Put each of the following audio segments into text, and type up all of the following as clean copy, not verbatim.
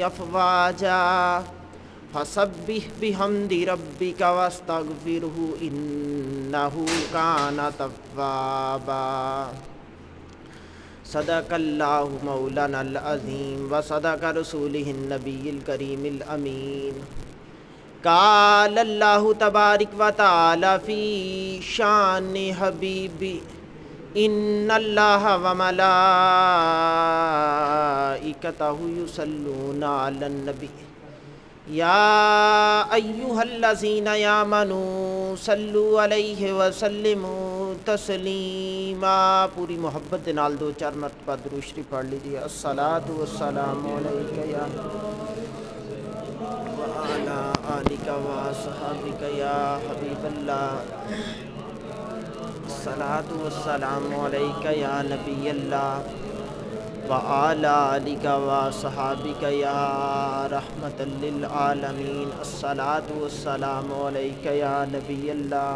افواجا فسبح بحمد ربک واستغفرہ انہ کان توابا۔ صدق اللہ مولانا العظیم وصدق رسولہ النبی الکریم الامین۔ قال اللہ تبارک و تعالی فی شان حبیبی ان اللہ وملائکتہ یصلون علی النبی یا ایہا الذین آمنوا صلوا علیہ وسلموا تسلیما۔ پوری محبت نال دو چار مرتبہ درود شریف پڑھ لیجیے۔ الصلاۃ والسلام علیک یا وعلی آلک وصحبک یا حبیب اللہ، الصلاۃ والسلام علیک یا نبی اللہ وعلی آلک وصحبک یا رحمۃ للعالمین، الصلاۃ والسلام علیک یا نبی اللہ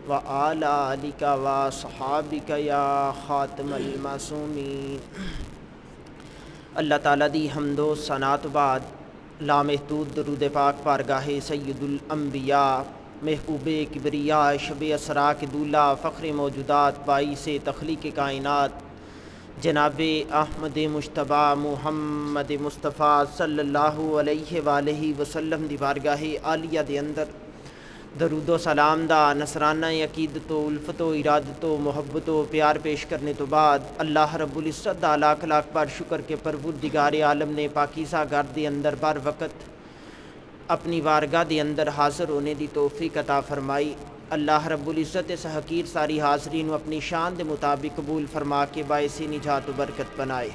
وعلی آلک وصحبک یا خاتم المعصومین۔ اللہ تعالیٰ دی حمد و ثنا تو بعد لامحدود درود پاک بارگاہ سید الانبیاء محبوب کبریاء شب اسرا کے دولہ فخر موجودات باعث تخلیق کائنات جناب احمد مجتبی محمد مصطفیٰ صلی اللہ علیہ وآلہ وسلم دی بارگاہ عالیہ دے اندر درود و سلام دا نصرانہ عقیدت و الفت و ارادت و محبت و پیار پیش کرنے تو بعد اللہ رب العزت دا لاکھ لاکھ بار شکر کے پروردگار عالم نے پاکیزہ گھر دے اندر بر وقت اپنی بارگاہ دے اندر حاضر ہونے دی توفیق عطا فرمائی۔ اللہ رب العزت اس حقیر ساری حاضرین اپنی شان دے مطابق قبول فرما کے باعث نجات و برکت بنائے۔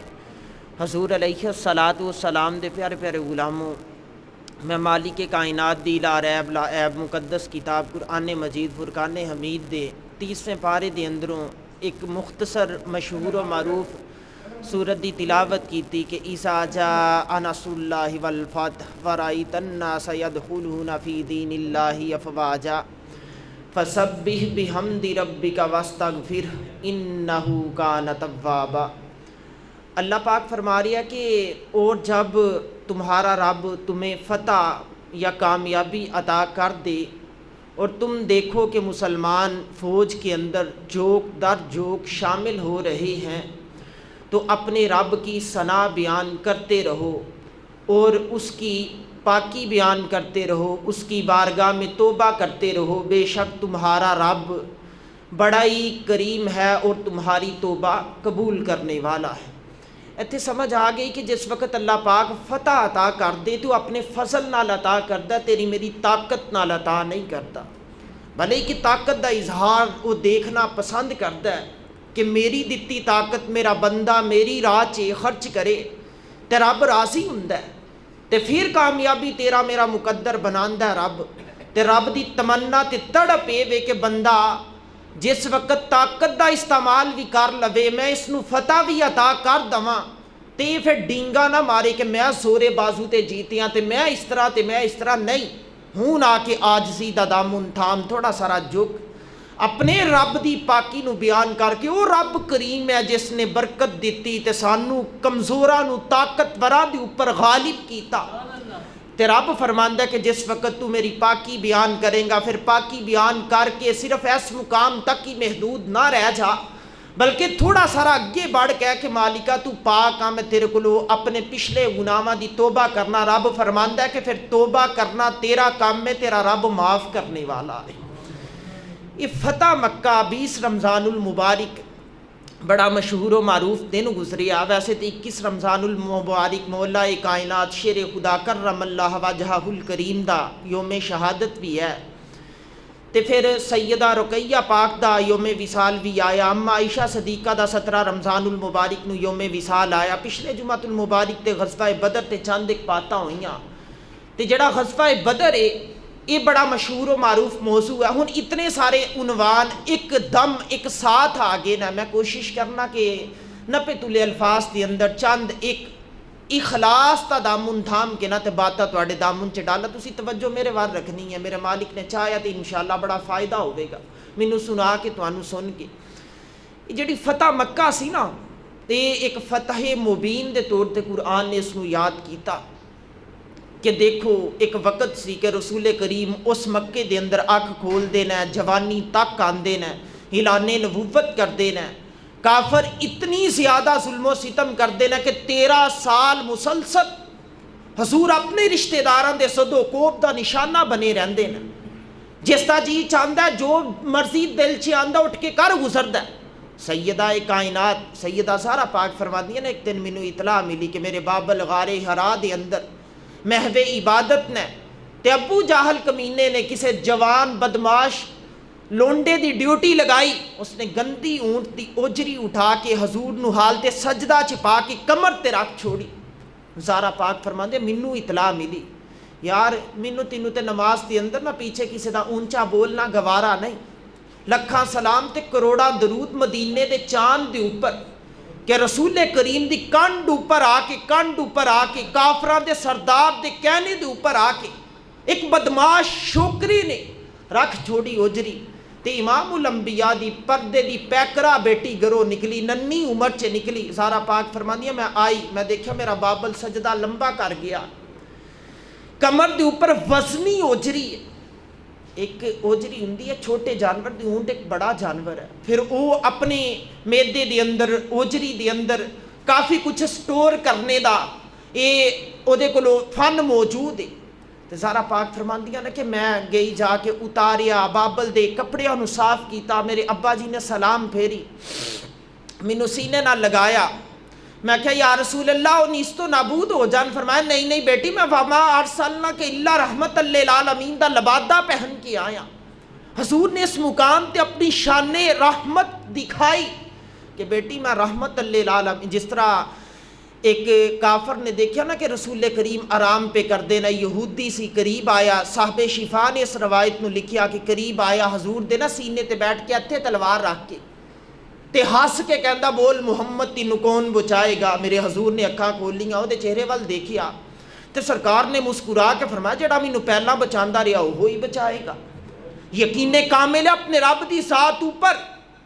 حضور علیہ الصلاۃ والسلام دے پیارے پیارے غلاموں، میں مالک کائنات دی لا ریب لا عیب مقدس کتاب قرآن مجید فرقان حمید دے 30ویں پارے دے اندروں ایک مختصر مشہور و معروف سورت دی تلاوت کیتی کہ اذا جاء نصر اللہ والفتح ورأیت الناس یدخلون فی دین اللہ افواجا فسبح بحمد ربک واستغفرہ انہ کان توابا۔ اللہ پاک فرما رہا ہے کہ اور جب تمہارا رب تمہیں فتح یا کامیابی عطا کر دے اور تم دیکھو کہ مسلمان فوج کے اندر جوک در جوک شامل ہو رہے ہیں تو اپنے رب کی ثنا بیان کرتے رہو اور اس کی پاکی بیان کرتے رہو، اس کی بارگاہ میں توبہ کرتے رہو، بے شک تمہارا رب بڑا ہی کریم ہے اور تمہاری توبہ قبول کرنے والا ہے۔ ایتھے سمجھ آ گئی کہ جس وقت اللہ پاک فتح عطا کر دے تو اپنے فضل نال عطا کردا، تیری میری طاقت نال عطا نہیں کرتا، بھلے کہ طاقت دا اظہار وہ دیکھنا پسند کردا ہے کہ میری دتی طاقت میرا بندہ میری راہ 'چ خرچ کرے تے رب راضی ہوندا ہے تے پھر کامیابی تیرا میرا مقدر بناندا ہے رب، تے رب دی تمنا تے تڑپ اے وے کہ بندہ جس وقت طاقت دا استعمال بھی کر لوے میں اس نو فتح بھی عطا کر دواں تے پھر ڈینگا نہ مارے کہ میں زورے بازو تے جیتیاں تے میں اس طرح نہیں ہوں، نہ کہ عاجزی دا دامن تھام تھوڑا سارا جھک اپنے رب دی پاکی نو بیان کر کے وہ رب کریم ہے جس نے برکت دیتی تے سانو کمزوراں نو طاقتوراں دے اوپر غالب کیتا۔ تے رب فرماندا ہے کہ جس وقت تو میری پاکی بیان کریں گا پھر پاکی بیان کر کے صرف اس مقام تک ہی محدود نہ رہ جا بلکہ تھوڑا سارا اگے بڑھ کے کہ مالکا تو پاک ہاں، میں تیرے کولو اپنے پچھلے گناہاں دی توبہ کرنا۔ رب فرماندا ہے کہ پھر توبہ کرنا تیرا کام ہے، تیرا رب معاف کرنے والا ہے۔ یہ فتح مکہ 20 رمضان المبارک بڑا مشہور و معروف دن گزریا، ویسے تو 21 رمضان المبارک مولا کائنات شیر خدا کرم اللہ وجہہ الکریم دا یوم شہادت بھی ہے، تے پھر سیدہ رقیہ پاک دا یوم وصال بھی آیا، اما عائشہ صدیقہ دا 17 رمضان المبارک نو یوم وصال آیا۔ پچھلے جمعۃ المبارک تے غزوہ بدر تے چند ایک باتاں ہوئیاں تے جڑا غزوہ بدر ہے یہ بڑا مشہور و معروف موضوع ہے۔ ہن اتنے سارے عنوان ایک دم ایک ساتھ آگے نا، میں کوشش کرنا کہ نپے تلے الفاظ کے اندر چند ایک اخلاص تا دامن تھام کے نہ تے باتاں تواڈے دامن چ ڈالا، تسی توجہ میرے وال رکھنی ہے، میرے مالک نے چاہیا تے انشاءاللہ بڑا فائدہ ہوئے گا مینوں سنا کے تانوں سن کے۔ یہ جڑی فتح مکہ سی نا تے ایک فتح مبین دے طور تے قرآن نے اس نو یاد کیتا کہ دیکھو ایک وقت سی کہ رسول کریم اس مکے دے اندر اکھ کھول دینا، جوانی تک آندے نا، اعلان نبوت کر دینا، کافر اتنی زیادہ ظلم و ستم کر دینا کہ 13 سال مسلسل حضور اپنے رشتہ داراں دے صدو کوب دا نشانہ بنے رہندے نا، جس دا جی چاہندا ہے جو مرضی دل چ آندا اٹھ کے کر گزردا ہے۔ سیدہ کائنات سیدہ زہرا پاک فرماتی ہیں نا، ایک دن مینوں اطلاع ملی کہ میرے بابل غار حرا دے اندر محو عبادت نے تے ابو جاہل کمینے نے کسے جوان بدماش لونڈے دی ڈیوٹی لگائی، اس نے گندی اونٹ دی اوجری اٹھا کے حضور نو حال تے سجدہ چپا کے کمر تے رکھ چھوڑی۔ زہرا پاک فرماندے مینوں اطلاع ملی یار مینوں تینوں تے نماز دے اندر نہ پیچھے کسے دا اونچا بولنا گوارا نہیں، لکھاں سلام تے کروڑاں درود مدینے دے چاند دے اوپر کہ رسول کریم دی کنڈ اوپر آ کے کافراں دے سردار دے کہنے دے اوپر آ کے ایک بدماش شوکری نے رکھ چھوڑی اوجری تے امام الانبیاء دی پردے دی پیکرا بیٹی گرو نکلی، ننی عمر چ نکلی۔ زہرا پاک فرماندی ہے میں آئی، میں دیکھا میرا بابل سجدہ لمبا کر گیا، کمر دے اوپر وزنی اوجری ہے، ایک اوجری ہوندی ہے چھوٹے جانور دی، اونٹ ایک بڑا جانور ہے، پھر وہ اپنے میدے دے اندر اوجری دے اندر کافی کچھ سٹور کرنے دا او دے کولو فن موجود ہے۔ تے زہرا پاک فرماندیاں نے کہ میں گئی جا کے اتاریا، بابل دے کپڑیاں نو صاف کیتا، میرے ابا جی نے سلام پھیری، مینوں سینے نہ لگایا، میں کہا یا رسول اللہ وہ نیست و نابود ہو جان، فرمایا نہیں بیٹی میں وما ارسلناک الا رحمت للعالمین دا لبادہ پہن کے آیا۔ حضور نے اس مقام تے اپنی شان رحمت دکھائی کہ بیٹی میں رحمت للعالمین۔ جس طرح ایک کافر نے دیکھا نا کہ رسول کریم آرام پہ کر دینا، یہودی سی قریب آیا، صاحب شفا نے اس روایت نو لکھیا کہ قریب آیا حضور دے نا سینے تے بیٹھ کے ہتھے تلوار رکھ کے تے ہس کے کہندا بول محمد تینوں کون بچائے گا۔ میرے حضور نے اکھاں کھولیاں، وہ دے چہرے وال دیکھیا تے سرکار نے مسکرا کے فرمایا جڑا مینوں پہلا بچاندا رہا وہی بچائے گا۔ یقین کامل ہے اپنے رب دی ذات اوپر۔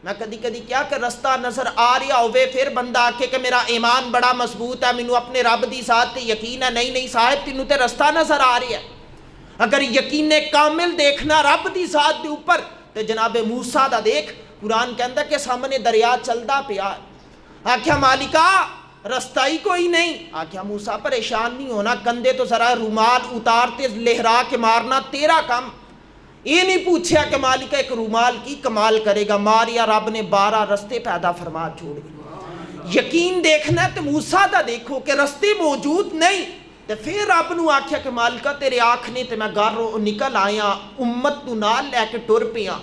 میں کدی کیا کہ رستہ نظر آ رہا ہوئے پھر بندہ آکھے کہ میرا ایمان بڑا مضبوط ہے، مینوں اپنے رب دی ذات تے یقین ہے، نہیں صاحب تینوں تے رستہ نظر آ رہا ہے۔ اگر یقین کامل دیکھنا رب دی ذات دے اوپر تے جناب موسیٰ دا دیکھ، قرآن کہندا کہ سامنے دریا چلدا پیا، آکھیا مالکا رستہ ہی کوئی نہیں، آکھیا موسیٰ پریشان نہیں ہونا، کندھے تو ذرا رومال اتارتے لہرا کے مارنا تیرا کم۔ یہ نہیں پوچھا کہ مالکہ ایک رومال کی کمال کرے گا، ماریا رب نے 12 رستے پیدا فرما چھوڑے۔ یقین دیکھنا ہے تو موسیٰ دا دیکھو کہ رستے موجود نہیں، تو پھر رب نو آکھیا کہ مالکہ تیرے آنکھنے تے میں گھروں نکل آیا، امت تو نال لے کے ٹر پیاں،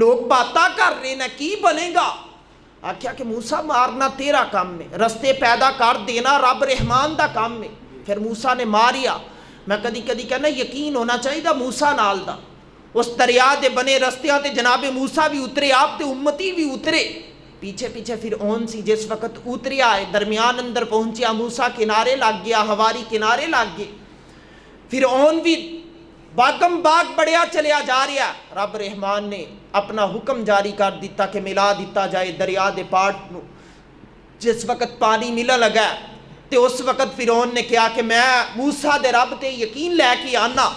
لوگ باتاں کر رہے نا کی بنے گا؟ آکھیا کہ موسیٰ مارنا تیرا کام میں، رستے پیدا کر دینا رب رحمان دا کام میں۔ پھر موسیٰ نے ماریا۔ میں کدی کہنا یقین ہونا چاہیے دا موسیٰ نال دا، اس دریا دے بنے رستیاں تے جناب موسیٰ بھی اترے، آپ تے امتی بھی اترے، پیچھے فرعون سی جس وقت اتریا ہے، درمیان اندر پہنچیا، موسیٰ کنارے لگ گیا، ہواری کنارے لگ گئے، فرعون بھی باغم باغ بڑھیا چلیا جا رہا۔ رب رحمان نے اپنا حکم جاری کر دیتا کہ ملا دیتا جائے دریا دے پاٹ نو۔ جس وقت پانی ملا لگا تے اس وقت فرعون نے کہا کہ میں موسیٰ دے رب تے یقین لے کے آنا،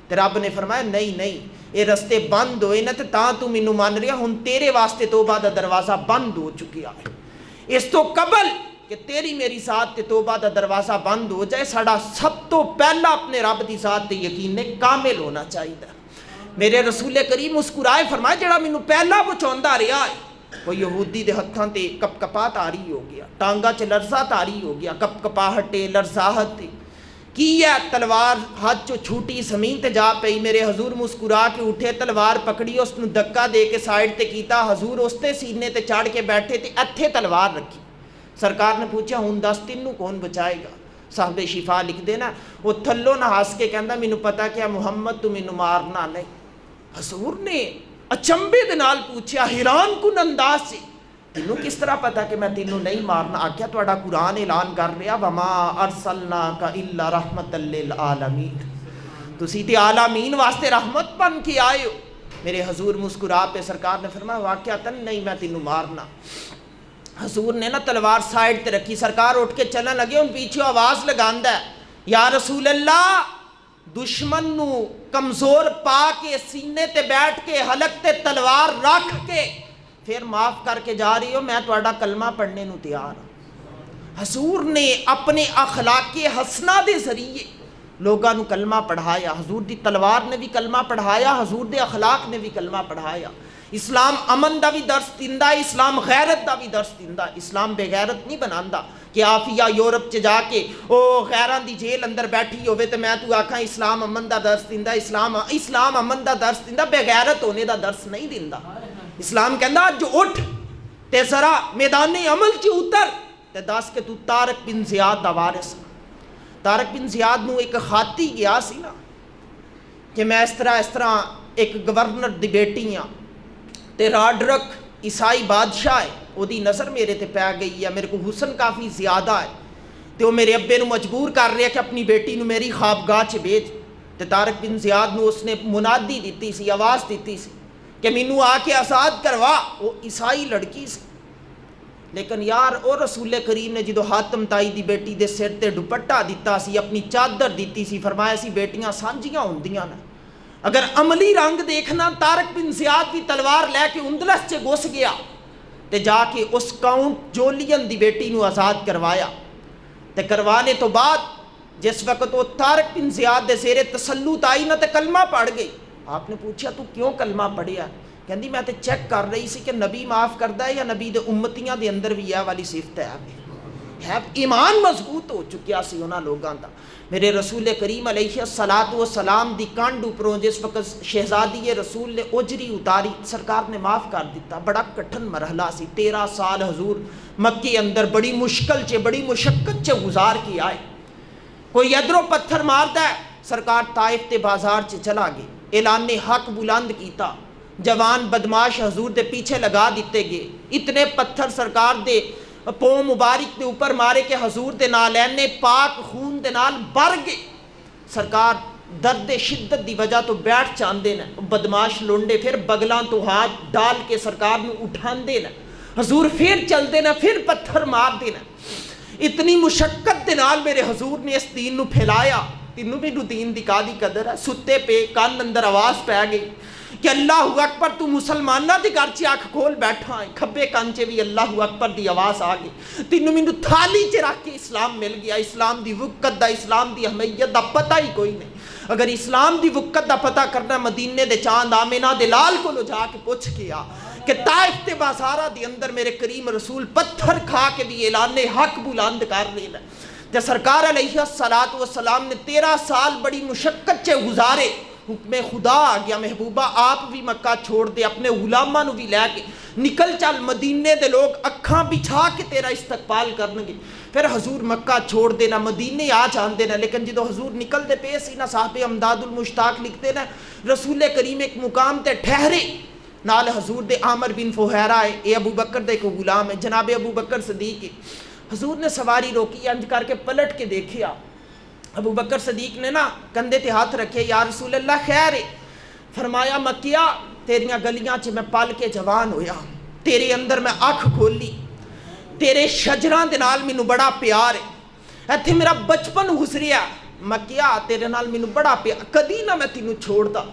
تے رب نے فرمایا نہیں یہ رستے بند ہوئے نا تے تاں تو مینوں مان رہا، ہن تیرے واسطے توبہ دا دروازہ بند ہو چکیا ہے، اس تو قبل کہ تیری میری ذات تے توبہ دا دروازہ بند ہو جائے ساڑا سب تو پہلا اپنے رب دی ذات تے یقین نے کامل ہونا چاہیے۔ میرے رسول کریم مسکرائے فرمایا جڑا مینوں پہلا بچاوندا رہا ہے وہ یہودی دے ہتھاں تے کپ کپا تاری ہو گیا، ٹانگا چ لرزا تاری ہو گیا، کپ کپاہٹے لرزاہٹ کی ہے، تلوار ہاتھ چو چھوٹی زمین تے جا پئی، میرے حضور مسکرا کے اٹھے، تلوار پکڑی، اس نو دکا دے کے سائیڈ تے کیتا، حضور اس تے سینے تے چڑھ کے بیٹھے تے اتھے تلوار رکھی۔ سرکار نے پوچھا ہن دس تینوں کون بچائے گا؟ صاحب شفا لکھ دینا وہ تھلو نہ ہاس کے کہندا مینوں پتا کیا محمد تو مینوں مارنا نہیں۔ حضور نے اچنبے دے نال پوچھا حیران کن انداز سے، تینوں کس طرح پتا کہ میں تینوں نہیں مارنا؟ آکھیا تہاڈا قرآن اعلان کر رہا وما ارسلناک الا رحمت للعالمین، تسی تے عالمین واسطے رحمت بن کے آئے ہو۔ میرے حضور مسکرا پہ سرکار نے فرمایا واقعتاً نہیں میں تینوں مارنا۔ حضور نے نا تلوار سائڈ تے رکھی، سرکار اٹھ کے چلن لگے، ان پیچھے آواز لگاندا ہے یا رسول اللہ دشمن نو کمزور پا کے سینے تے بیٹھ کے حلق تے تلوار رکھ کے پھر معاف کر کے جا رہی ہو، میں تہاڈا کلمہ پڑھنے نو تیار ہوں۔ حضور نے اپنے اخلاق حسنہ دے ذریعے لوگاں نو کلمہ پڑھایا، حضور دی تلوار نے بھی کلمہ پڑھایا، حضور دے اخلاق نے بھی کلمہ پڑھایا۔ اسلام امن دا بھی درس دیندا ہے، اسلام غیرت دا بھی درس دیندا ہے۔ اسلام بے غیرت نہیں بناندا کہ آفیہ یورپ چ جا کے او غیراں دی جیل اندر بیٹھی ہوئے تے میں تو آکھاں اسلام امن دا درس دیندا، اسلام امن دا درس دیندا، بے غیرت ہونے دا درس نہیں دیندا۔ اسلام کہندا جو اٹھ تے ذرا میدان عمل چ اتر تے دس کہ تو طارق بن زیاد دا وارث۔ طارق بن زیاد نو ایک خاتی گیا سی نا کہ میں اس طرح ایک گورنر دی بیٹی ہاں تے راڈرک عیسائی بادشاہ ہے، او دی نظر میرے تے پی گئی ہے، میرے کو حسن کافی زیادہ ہے تے وہ میرے ابے نو مجبور کر رہے کہ اپنی بیٹی نو میری خوابگاہ چ بھیج۔ تے طارق بن زیاد نو اس نے منادی دیتی سی، آواز دیتی سی کہ مینوں آ کے آزاد کروا۔ وہ عیسائی لڑکی سی، لیکن یار او رسول کریم نے جدو حاتم تائی دی بیٹی دے سر تے دوپٹہ دیتا سی، اپنی چادر دیتی سی، فرمایا سی بیٹیاں سانجیاں ہوندیاں نا۔ اگر عملی رنگ دیکھنا طارق بن زیاد بھی تلوار لے کے اندلس چ گھس گیا تے جا کے اس کاؤنٹ جولین دی بیٹی نو آزاد کروایا۔ تے کروانے تو بعد جس وقت وہ طارق بن زیاد دے زیر تسلط آئی نا تے کلمہ پڑھ گئی۔ آپ نے پوچھا تو کیوں کلمہ پڑھیا؟ کہندی میں تے چیک کر رہی سی کہ نبی معاف کردا ہے یا نبی دے امتیاں دے اندر بھی یہ والی صفت ہے۔ ایمان مضبوط ہو چکیا سی انہاں لوگاں دا۔ میرے رسول کریم علیہ الصلوۃ والسلام دی کانڈ اوپروں جس وقت شہزادی رسول نے اجری اتاری، سرکار نے معاف کر دیتا۔ بڑا کٹھن مرحلہ سی، 13 سال حضور مکے اندر بڑی مشکل چے بڑی مشقت چے گزار کے آئے۔ کوئی ادھروں پتھر ماردا ہے، سرکار طائف تے بازار چے چلا گئے، اعلان حق بلند کیتا، جوان بدماش حضور دے پیچھے لگا دیتے گئے، اتنے پتھر سرکار دے پوں مبارک دے اوپر مارے کہ حضور دے نالین نے پاک خون دے نال بھر گئے۔ سرکار درد شدت دی وجہ تو بیٹھ چاندے نا، بدماش لونڈے پھر بغلاں تو ہاتھ ڈال کے سرکار نو اٹھاندے نا، حضور پھر چل دے نا، پھر پتھر مار دے نا۔ اتنی مشقت دے نال میرے حضور نے اس دین نو پھیلایا۔ تینوں بھی نو دین دی قادی قدر ہے۔ ستے پہ کان اندر آواز پہ گئی کہ اللہ اکبر، تو مسلمانہ دی گھر چ اکھ کھول بیٹھا ہے، کھبے کان چ بھی اللہ اکبر دی آواز آ گئی۔ تینوں مینوں تھالی چ رکھ کے اسلام مل گیا۔ اسلام دی وقت دا، اسلام دی اہمیت دا پتہ ہی کوئی نہیں۔ اگر اسلام دی وقت دا پتہ کرنا، مدینے دے چاند آمنہ دے لال کو جا کے پوچھ کے آ کہ طائف تے بازارہ دی اندر میرے کریم رسول پتھر کھا کے بھی اعلان حق بلند کر لینا۔ تے سرکار علیہ الصلوۃ والسلام نے 13 سال بڑی مشقت چے گزارے۔ حکم خدا آ گیا، محبوبہ آپ بھی مکہ چھوڑ دے، اپنے غلاماں نو بھی لے کے نکل چل، مدینے دے لوگ اکھاں بچھا کے تیرا استقبال کرنگے۔ پھر حضور مکہ چھوڑ دینا، مدینے آ جان دینا۔ لیکن جدو حضور نکل دے پے سی نا، صاحب امداد المشتاق لکھتے نا، رسول کریم ایک مقام تے ٹھہرے، نال حضور دے عامر بن فہیرہ ہے، اے ابو بکر دے کو غلام ہے، جناب ابو بکر صدیق ہے۔ حضور نے سواری روکی، انج کر کے پلٹ کے دیکھیا، ابو بکر صدیق نے نا کندھے تے ہاتھ رکھے، یا رسول اللہ خیر ہے۔ فرمایا مکیا تیریاں گلیاں چ میں پل کے جوان ہویا، تیرے اندر میں آنکھ کھولی، تیرے شجراں دے نال مینوں بڑا پیار ہے، ایتھے میرا بچپن گزریا، مکیا تیرے نال مینوں بڑا پیار، کدی نہ میں تینوں چھوڑدا،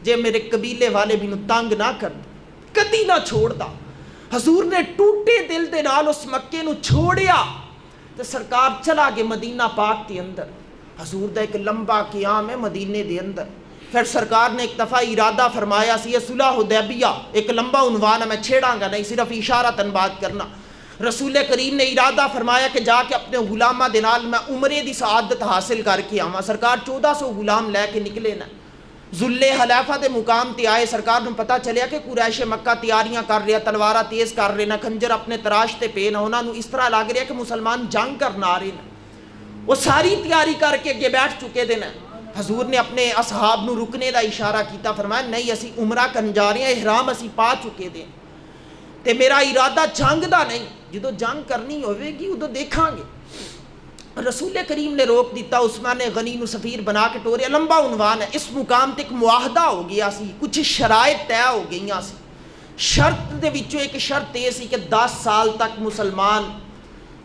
جے میرے قبیلے والے مینوں تنگ نہ کر، کدی نہ چھوڑدا۔ حضور نے ٹوٹے دل دے نال اس مکے نو چھوڑیا تے سرکار چلا گئے مدینہ پاک دے اندر۔ حضور دا ایک لمبا قیام ہے مدینے دے اندر۔ پھر سرکار نے ایک دفعہ ارادہ فرمایا سی، صلح حدیبیہ ایک لمبا عنوان ہے، میں چھیڑاں گا نہیں، صرف اشارتاً بات کرنا۔ رسول کریم نے ارادہ فرمایا کہ جا کے اپنے غلامہ دے نال میں عمرے دی سعادت حاصل کر کے آواں۔ سرکار 1400 غلام لے کے نکلے نا، ذل حلیفہ دے مقام تے آئے۔ سرکار نے پتہ چلیا کہ قریش مکہ تیاریاں کر رہے، تلوارہ تیز کر رہے نا، خنجر اپنے تراشتے پے نا، انہاں نو اس طرح لگ رہا کہ مسلمان جنگ کرنا آ رہے نا، وہ ساری تیاری کر کے اگے بیٹھ چکے دے نا۔ حضور نے اپنے اصحاب نو رکنے دا اشارہ کیتا، فرمایا نہیں اسی عمرہ کرن جا رہے ہیں، احرام اسی پا چکے دے تے میرا ارادہ جنگ دا نہیں، جدو جنگ کرنی ہوئے گی ادو دیکھاں گے۔ رسول کریم نے روک دیتا، عثمان غنی نو سفیر بنا کے ٹوریا، لمبا عنوان ہے۔ اس مقام تک معاہدہ ہو گیا سی، کچھ شرائط طے ہو گئیاں سی۔ شرط دے وچوں ایک شرط یہ سی کہ 10 سال تک مسلمان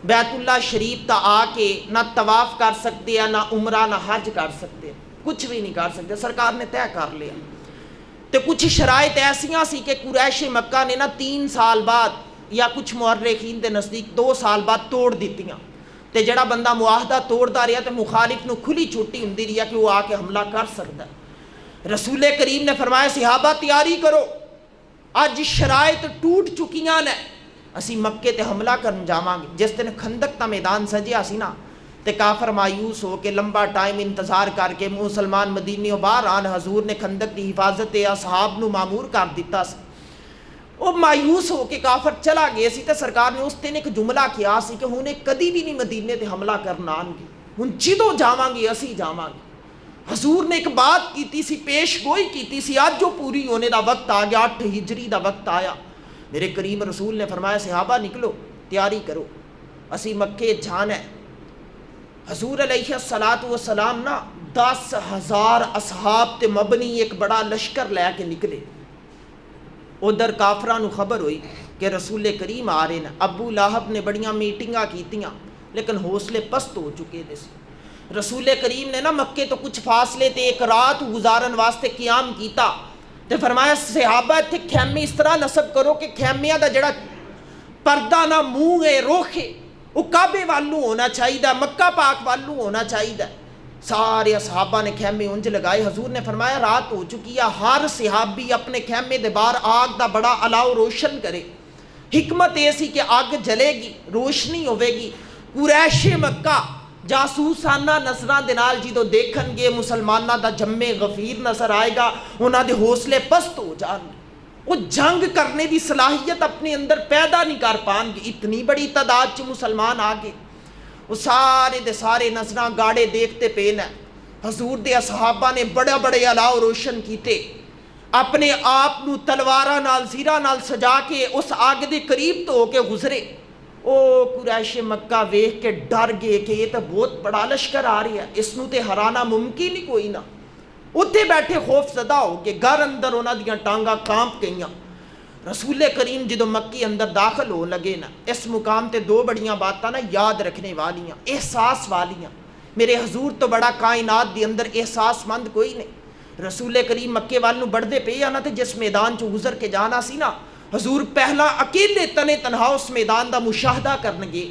بیت اللہ شریف تا آ کے نہ طواف کر سکتے ہیں، نہ عمرہ نہ حج کر سکتے، کچھ بھی نہیں کر سکتے، سرکار نے طے کر لیا۔ تو کچھ شرائط ایسیاں سی کہ قریش مکہ نے 3 سال بعد یا کچھ مورخین دے نزدیک 2 سال بعد توڑ دیتیاں، تے جڑا بندہ معاہدہ توڑدا رہا تے مخالف نو کھلی چھٹی ہوندی رہی کہ وہ آ کے حملہ کر سکتا ہے۔ رسول کریم نے فرمایا صحابہ تیاری کرو، اج شرائط ٹوٹ چکیاں نے، اسی مکے تے حملہ کرن جاواں گے۔ جس دن خندق دا میدان سجیا سی نا تے کافر مایوس ہو کے لمبا ٹائم انتظار کر کے مسلمان مدینے باہر آن، حضور نے خندق دی حفاظت اصحاب نو مامور کر دیتا سی۔ وہ مایوس ہو کے کافر چلا گئے سی تے سرکار نے اس دن ایک جملہ کیا سی کہ ہن کدی بھی نہیں مدینے تے حملہ کرنا آن گے، ہن جدوں جاواں گے اسی جاواں گے۔ حضور نے ایک بات کیتی سی، پیش گوئی کیتی سی، آج جو پوری ہونے دا وقت آ گیا، 8 ہجری دا وقت آیا۔ میرے کریم رسول نے فرمایا صحابہ نکلو، تیاری کرو، اسی مکے جانا ہے۔ حضور علیہ السلام 10,000 اصحاب تے مبنی ایک بڑا لشکر لے کے نکلے۔ ادھر کافراں نو خبر ہوئی کہ رسول کریم آ رہے ہیں۔ ابو لہب نے بڑیاں میٹنگاں کیتیاں لیکن حوصلے پست ہو چکے تھے۔ رسول کریم نے مکے تو کچھ فاصلے تے ایک رات گزارن واسطے قیام کیتا تے فرمایا صحابہ اتنے خیمے اس طرح نصب کرو کہ خیمیاں دا جڑا پردہ نہ منہ ہے رخ ہے وہ کعبے والوں ہونا چاہیے، مکہ پاک والوں ہونا چاہیے۔ سارے صحابہ نے خیمے انج لگائے۔ حضور نے فرمایا رات ہو چکی ہے، ہر صحابی اپنے خیمے دے باہر آگ دا بڑا الاؤ روشن کرے۔ حکمت یہ سی کہ آگ جلے گی، روشنی ہوے گی۔ قریش مکہ جاسوسانہ نظراں دے نال جدوں دیکھن گے مسلماناں دا جمع غفیر نظر آئے گا، انہاں دے حوصلے پست ہو جان گے، وہ جنگ کرنے دی صلاحیت اپنے اندر پیدا نہیں کر پان گے۔ اتنی بڑی تعداد چ مسلمان آ گئے، وہ سارے دے سارے نظراں گاڑے دیکھتے پے نے۔ حضور دے اصحابہ نے بڑے بڑے الاؤ روشن کیتے، اپنے آپ نو تلواراں نال زیرہ نال سجا کے اس آگ دے قریب تو ہو کے گزرے۔ او قریش مکہ ویکھ کے ڈر گئے کہ یہ تو بہت بڑا لشکر آ رہی ہے، اس نو تے ہرانا ممکن ہی کوئی نہ۔ اتھے بیٹھے خوف زدہ ہو گئے، گھر اندر انہاں دیاں ٹانگاں کانپ گئیاں۔ رسول کریم جدو مکی اندر داخل ہو لگے نا، اس مقام تے 2 بڑیاں باتاں نا یاد رکھنے والیاں، احساس والیاں۔ میرے حضور تو بڑا کائنات دی اندر احساس مند کوئی نہیں۔ رسول کریم مکے والوں بڑھدے پے آنا تے جس میدان چو گزر کے جانا سی نا، حضور پہلا اکیلے تنے تنہا اس میدان دا مشاہدہ کرنگے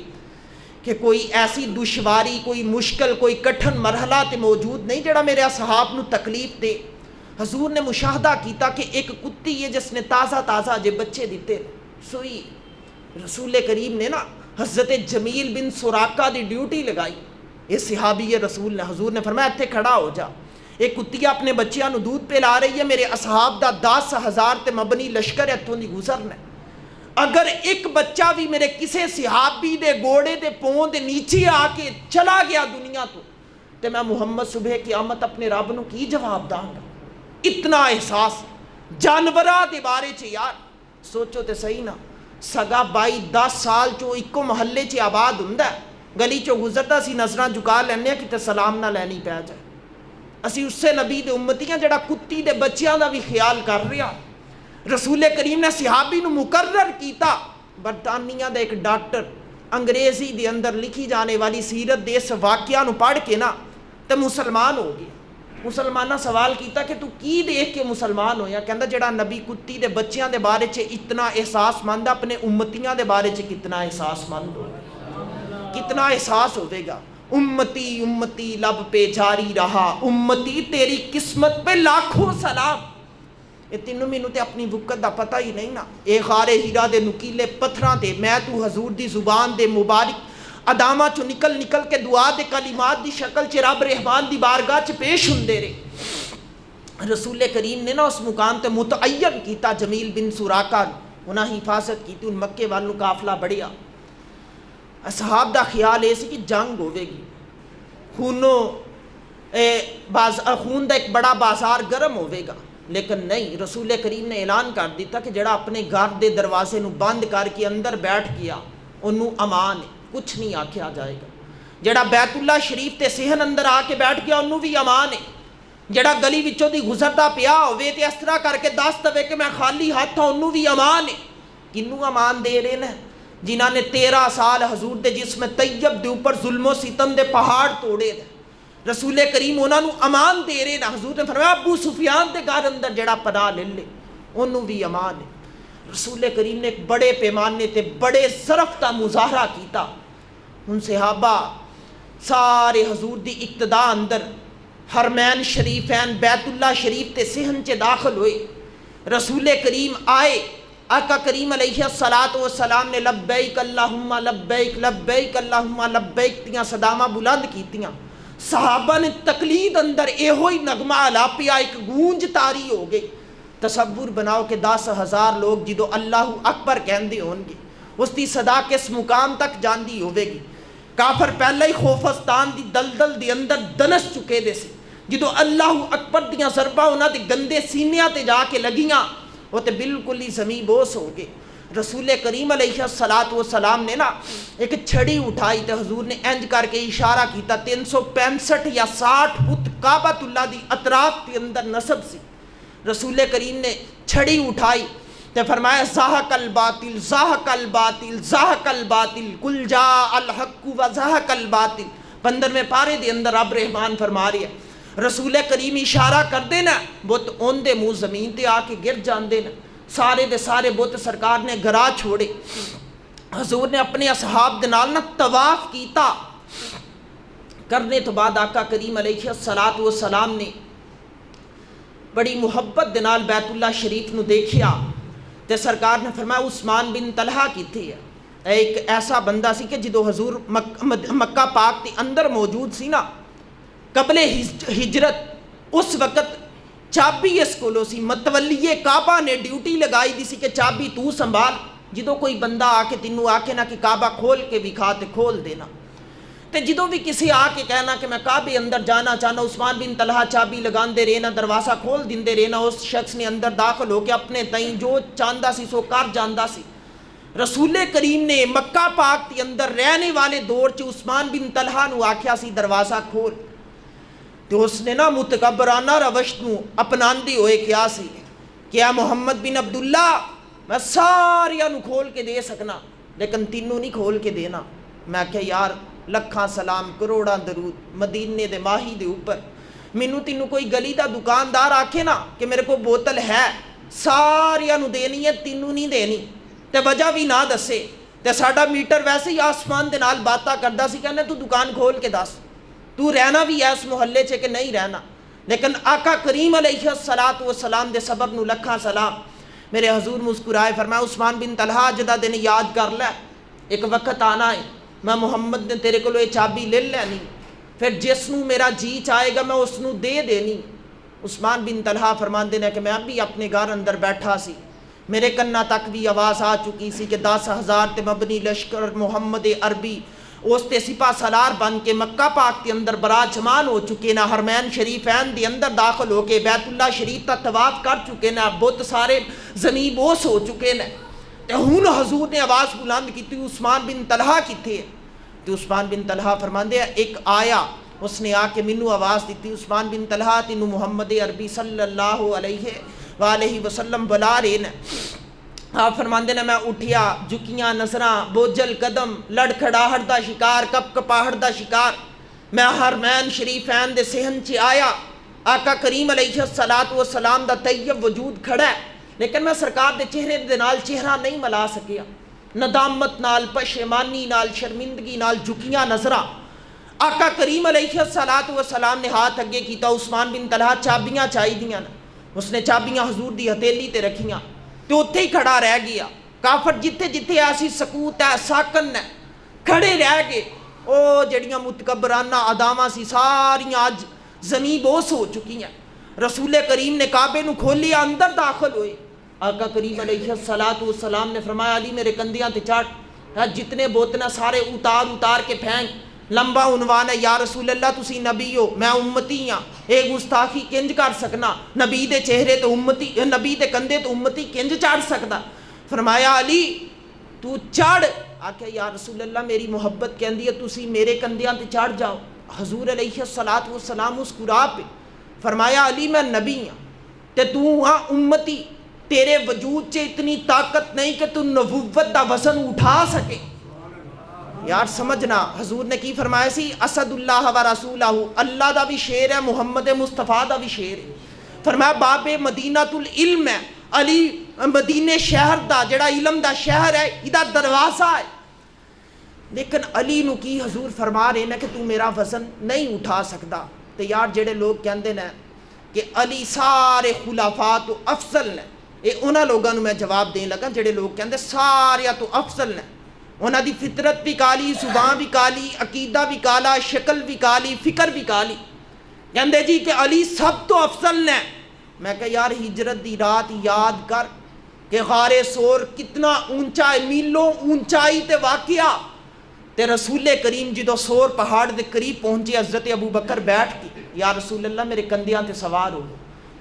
کہ کوئی ایسی دشواری، کوئی مشکل، کوئی کٹھن مرحلہ تے موجود نہیں جڑا میرے اصحاب نو تکلیف دے۔ حضور نے مشاہدہ کیتا کہ ایک کتی ہے جس نے تازہ جے بچے دیتے سوئی۔ رسول کریم نے نا حضرت جمیل بن سراقہ دی ڈیوٹی لگائی، یہ صحابی رسول نے، حضور نے فرمایا اتھے کھڑا ہو جا، ایک کتیا اپنے بچیاں نو دودھ پلا رہی ہے، میرے اصحاب دا 10,000 تے مبنی لشکر اتھوں دی گزرنا ہے، اگر ایک بچہ بھی میرے کسے صحابی دے گوڑے دے پاؤں دے نیچے آ کے چلا گیا دنیا تو میں محمد صبح قیامت اپنے رب نو کی جواب داں گا۔ اتنا احساس جانوراں دے بارے چ یار سوچو تے صحیح نا، سگا بائی 10 سال چو ایکو محلے چ آباد ہوندا ہے، گلی چو گزردا سی نظراں جھکا لینے کتے سلام نہ لینی پی جائے۔ اسی اس سے نبی دے امتیاں جڑا کتی دے بچیاں دا بھی خیال کر رہا۔ رسول کریم نے صحابی نو مقرر کیتا، برطانیہ دا ایک ڈاکٹر انگریزی دے اندر لکھی جانے والی سیرت دے اس واقعہ نو پڑھ کے نا تے مسلمان ہو گیا۔ مسلمانہ سوال کیتا کہ تو کی دیکھ کے مسلمان ہویا؟ کہندا جڑا نبی کتی دے بچیاں دے بارے چ اتنا احساس مند، اپنے امتیاں دے بارے چ کتنا احساس مند ہو، کتنا احساس ہوئے گا۔ امتی امتی لب پہ جاری رہا، امتی تیری قسمت پہ لاکھوں سلام۔ یہ تینوں مینوں تے اپنی وقت دا پتہ ہی نہیں نا، اے غار ہیرا دے نکیلے پتھراں تے میں تو حضور دی زبان دے مبارک ادامہ چو نکل کے دعا دے کلمات دی شکل چ رب رحمان دی بارگاہ چ پیش ہوندے رہے۔ رسول کریم نے نا اس مقام تے متعین کیتا جمیل بن سراقہ، انہاں حفاظت کیتی، ان مکے والوں قافلہ بڑھیا۔ اصحاب دا خیال ہے سی کہ جنگ ہوئے گی، خون دا ایک بڑا بازار گرم ہوئے گا، لیکن نہیں، رسول کریم نے اعلان کر دیتا کہ جڑا اپنے گھر دے دروازے نو بند کر کے اندر بیٹھ گیا انہوں امان ہے، کچھ نہیں آکھیا جائے گا۔ جڑا بیت اللہ شریف تے صحن اندر آ کے بیٹھ گیا انہوں بھی امان ہے۔ جڑا گلی وچوں دی گزردا پیا ہوئے تے اس طرح کر کے دس دے کہ میں خالی ہاتھ ہاں، انہوں بھی امان ہے۔ کنوں امان دے رہے ہیں؟ جنہاں نے 13 سال حضور دے جسم طیب دے اوپر ظلم و ستم دے پہاڑ توڑے دے، رسول کریم انہاں نو امان دے رہے ہیں۔ حضور نے فرمایا ابو سفیان دے گھر اندر جڑا پناہ لے لے انہوں بھی امان ہے۔ رسول کریم نے ایک بڑے پیمانے تے بڑے ظرف دا مظاہرہ کیتا۔ ان صحابہ سارے حضور دی اقتداء اندر حرمین شریفین بیت اللہ شریف تے صحن چے داخل ہوئے۔ رسول کریم آئے، آقا کریم علیہ السلام نے لبیک اللہم لبیک لبیک اللہم لبیک تیاں صدامہ بلند کیتیاں۔ صحابہ نے تقلید اندر ایہوئی نغمہ الاپیا، ایک گونج تاری ہو گئی۔ تصور بناؤ کہ 10,000 لوگ جدو اللہ اکبر کہندے ہون گے، اس دی صدا کس مقام تک جاندی ہوئے گی۔ کافر پہلے ہی خوفستان دی دلدل دی اندر دنس چکے دے سی، جدو اللہ اکبر دیاں ضربہ انہاں دی گندے سینیاں تے جا کے لگیاں، وہ تے بالکل ہی زمین بوس ہو گئے۔ رسول کریم علیہ السلام نے نا ایک چھڑی اٹھائی تے حضور نے انج کر کے اشارہ کیتا، 365 یا 60 بت کعبۃ اللہ دی اطراف کے اندر نصب سی۔ رسول کریم نے چھڑی اٹھائی تے فرمایا زاہق الباطل زاہق الباطل زاہق الباطل قل جاء الحق و زاہق الباطل۔ 15ویں پارے دے اندر رب رحمان فرما رہی ہے، رسول کریم اشارہ کر دینا بت اون دے منہ زمین تے آ کے گر جان دینا۔ سارے دے سارے بت سرکار نے گرا چھوڑے۔ حضور نے اپنے اصحاب دے نال نہ طواف کیتا، کرنے تو بعد آقا کریم علیہ السلام نے بڑی محبت دے نال بیت اللہ شریف نو دیکھیا تے سرکار نے فرمایا عثمان بن طلحہ کیتے ہے۔ ایک ایسا بندہ سی کہ جدو حضور مکہ پاک کے اندر موجود سی نا قبل ہجرت، اس وقت چابی اس کولو سی، متولی کعبہ نے ڈیوٹی لگائی دی سی کہ چابی تو سنبھال، جدو کوئی بندہ آ کے تینوں آ کے نا کہ کعبہ کھول کے وکھا تے کھول دینا۔ تے جدو بھی کسی آ کے کہنا کہ میں کعبے اندر جانا چاہنا، عثمان بن طلحہ چابی لگان دے رہنا، دروازہ کھول دن دے رہنا، اس شخص نے اندر داخل ہو کے اپنے تئیں جو چاندہ سی سو کار جاندہ سی۔ رسول کریم نے مکہ پاک کے اندر رہنے والے دور چ عثمان بن طلحہ نو آکھیا سی دروازہ کھول، تو اس نے نا متکبرانہ روش نو اپناندے ہوئے کیا سی کہ اے محمد بن عبداللہ میں ساریاں نو کھول کے دے سکنا لیکن تینوں نہیں کھول کے دینا۔ میں کہا یار لکھاں سلام کروڑاں درود مدینے دے ماہی دے اوپر، مینوں تینوں کوئی گلی دا دکاندار آکھے نا کہ میرے کو بوتل ہے ساریاں نو دینی ہے تینوں نہیں دینی تے وجہ بھی نہ دسے، تے ساڈا میٹر ویسے ہی آسمان دے نال باتاں کردا سی، کہنا تو دکان کھول کے دس تو رہنا بھی ہے اس محلے چ کہ نہیں رہنا۔ لیکن آقا کریم علیہ السلام دے سبب نو لکھاں سلام، میرے حضور مسکرائے فرمایا عثمان بن طلحہ جدہ دن یاد کر لے، ایک وقت آنا ہے میں محمد نے تیرے کو یہ چابی لے لینی، پھر جس نو میرا جی چاہے گا میں اس نو دے دینی۔ عثمان بن طلحہ فرماندے نے کہ میں بھی اپنے گھر اندر بیٹھا سی، میرے کنہ تک بھی آواز آ چکی سی کہ 10,000 تے مبنی لشکر محمد عربی اس تے سپاہ سالار بن کے مکہ پاک کے اندر براجمان ہو چکے نا، حرمین شریفین دے اندر داخل ہو کے بیت اللہ شریف تا طواف کر چکے نا، بت سارے زمین بوس ہو چکے نا۔ تے ہن حضور نے آواز بلند کی تھی عثمان بن طلحہ کتھے ہے؟ تے عثمان بن طلحہ فرماندے ایک آیا، اس نے آ کے منو آواز دیتی عثمان بن طلحہ تینوں محمد عربی صلی اللہ علیہ وآلہ وسلم بلا رہے نا۔ آپ فرماندے نے میں اٹھیا، جھکیاں نظراں، بوجھل قدم، لڑکھڑاہٹ دا شکار، کپ کپاہٹ دا شکار، میں حرمین شریفین دے صحن چ آیا، آقا کریم علیہ السلام دا طیب وجود کھڑا ہے، لیکن میں سرکار دے چہرے دے نال چہرہ نہیں ملا سکیا، ندامت نال، پشیمانی نال، شرمندگی نال، جھکیاں نظراں۔ آقا کریم علیہ السلام نے ہاتھ اگے کیتا، عثمان بن طلحہ چابیاں چاہی دیاں، اس نے چابیاں حضور دی ہتھیلی تے رکھیاں، تو اتھے ہی کھڑا رہ گیا۔ کافر جتھے جتھے ایسی سکوت ہے ساکن ہے کھڑے رہ گئے، او جڑیاں متکبرانہ اداواں سی ساریاں اج زمین بوس ہو چکی ہیں۔ رسول کریم نے کعبے نو کھولیا، اندر داخل ہوئے، آقا کریم علیہ السلام نے فرمایا علی میرے کندیاں تے چاٹ، جتنے بوتنا سارے اتار کے پھینک۔ لمبا عنوان ہے یا رسول اللہ تسی نبی ہو میں امتی ہاں، اے گستاخی کنج کر سکنا؟ نبی دے چہرے تو امتی، نبی دے کندھے تو امتی کنج چڑھ سکتا؟ فرمایا علی تو چڑھ۔ آکھیا یا رسول اللہ میری محبت کہندی ہے تسی میرے کندھیاں تے چڑھ جاؤ۔ حضور علیہ السلام مسکرا پہ فرمایا علی میں نبی ہوں تے تو ہاں امتی، تیرے وجود چ اتنی طاقت نہیں کہ تو نبوت دا وزن اٹھا سکے۔ یار سمجھنا حضور نے کی فرمایا سی، اسد اللہ و رسولہ، اللہ دا بھی شیر ہے، محمد مصطفیٰ دا بھی شیر ہے۔ فرمایا باب مدینۃ العلم ہے، علی مدینے شہر دا جڑا علم دا شہر ہے، ادھا دروازہ ہے۔ لیکن علی نو کی حضور فرما رہے ہیں کہ تو میرا وزن نہیں اٹھا سکتا۔ تو یار جڑے لوگ کہندے ہیں کہ علی سارے خلافاء تو افضل نے، یہ انہاں لوگاں نو میں جواب دین لگا جڑے لوگ کہندے سارے تو افضل نے، انہاں دی فطرت بھی کالی، زبان بھی کالی، عقیدہ بھی کالا، شکل بھی کالی، فکر بھی کالی، کہندے جی کہ علی سب تو افضل نے۔ میں کہا یار ہجرت دی رات یاد کر کہ غار سور کتنا اونچا ہے، میلوں اونچائی تے واقعہ، تے رسول کریم جدو سور پہاڑ دے قریب پہنچے، حضرت ابو بکر بیٹھ کے یا رسول اللہ میرے کندھیاں تے سوار ہو۔